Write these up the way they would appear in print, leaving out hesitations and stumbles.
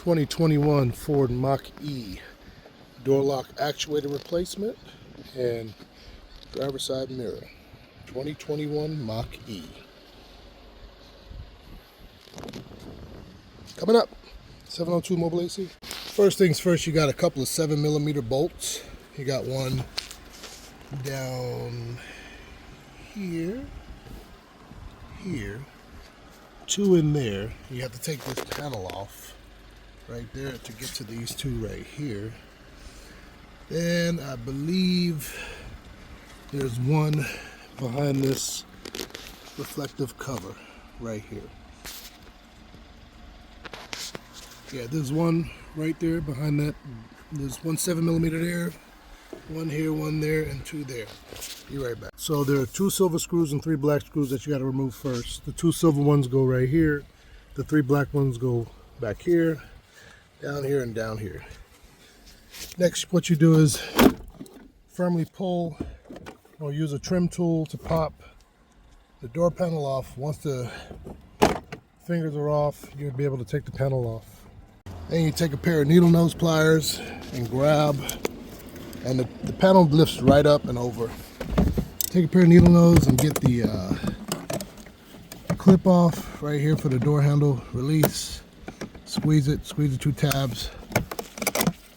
2021 Ford Mach-E door lock actuator replacement and driver's side mirror. 2021 Mach-E. Coming up, 702 Mobile AC. First things first, you got a couple of 7mm bolts. You got one down here, two in there. You have to take this panel off right there to get to these two right here. Then I believe there's one behind this reflective cover right here. Yeah, there's one right there behind that. There's one 7mm there, one here, one there, and two there. Be right back. So there are 2 silver screws and 3 black screws that you got to remove first. The 2 silver ones go right here. The 3 black ones go back here, down here, and down here. Next, what you do is firmly pull or use a trim tool to pop the door panel off. Once the fingers are off, you'll be able to take the panel off. Then you take a pair of needle nose pliers and grab, and the panel lifts right up and over. Take a pair of needle nose and get the clip off right here for the door handle. Release, squeeze the 2 tabs.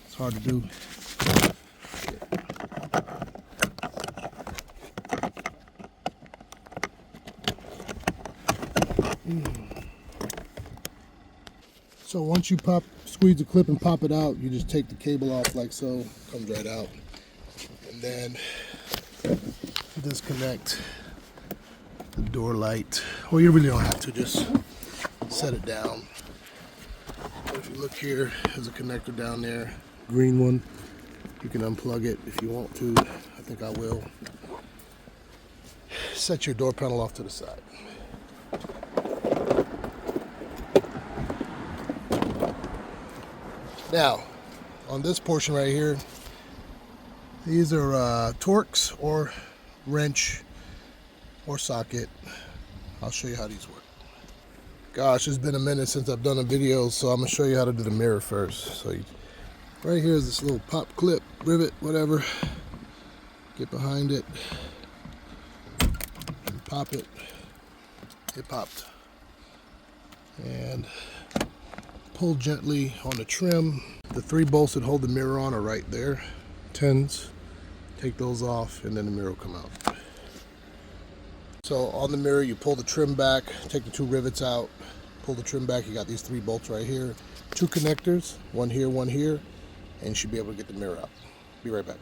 It's hard to do. So once you squeeze the clip and pop it out, you just take the cable off like so, comes right out. And then disconnect the door light. Well, you really don't have to, just set it down. But if you look here, there's a connector down there, green one. You can unplug it if you want to. I think I will. Set your door panel off to the side. Now, on this portion right here, these are Torx or wrench or socket. I'll show you how these work. Gosh, it's been a minute since I've done a video, so I'm gonna show you how to do the mirror first. So right here is this little pop clip, rivet, whatever. Get behind it and pop it. It popped. And pull gently on the trim. The 3 bolts that hold the mirror on are right there. 10s. Take those off and then the mirror will come out. So on the mirror, you pull the trim back, take the 2 rivets out, pull the trim back. You got these 3 bolts right here. 2 connectors, one here, and you should be able to get the mirror out. Be right back.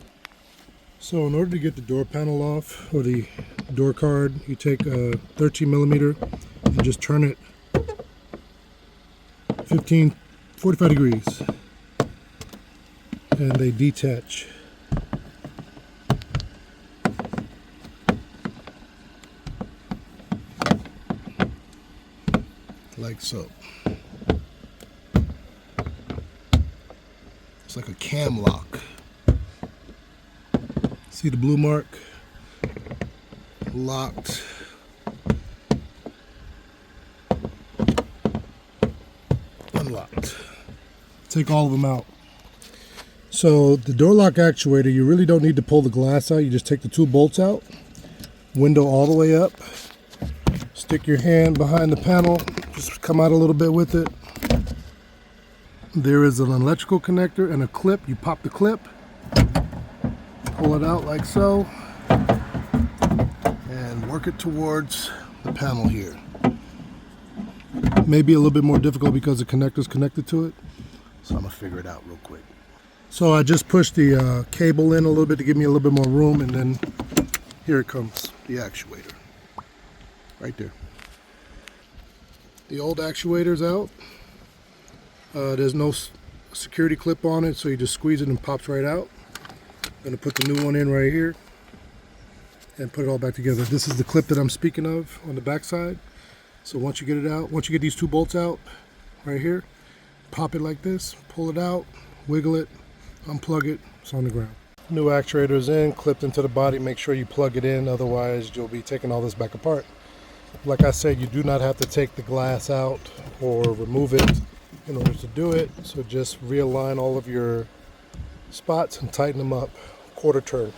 So in order to get the door panel off, or the door card, you take a 13mm and just turn it 45 degrees, and they detach. Like so. It's like a cam lock. See the blue mark? Locked. Unlocked. Take all of them out. So the door lock actuator, you really don't need to pull the glass out. You just take the 2 bolts out, window all the way up, stick your hand behind the panel, just come out a little bit with it. There is an electrical connector and a clip. You pop the clip, pull it out like so, and work it towards the panel here. Maybe a little bit more difficult because the connector's connected to it, so I'm gonna figure it out real quick. So I just pushed the cable in a little bit to give me a little bit more room, and then here it comes, the actuator, right there. The old actuator's out. There's no security clip on it, so you just squeeze it and it pops right out. I'm gonna put the new one in right here and put it all back together. This is the clip that I'm speaking of on the back side. So once you get it out, once you get these 2 bolts out right here, pop it like this, pull it out, wiggle it, unplug it, it's on the ground. New actuator is in, clipped into the body. Make sure you plug it in, otherwise you'll be taking all this back apart. Like I said, you do not have to take the glass out or remove it. in order to do it. So just realign all of your spots and tighten them up, quarter turn.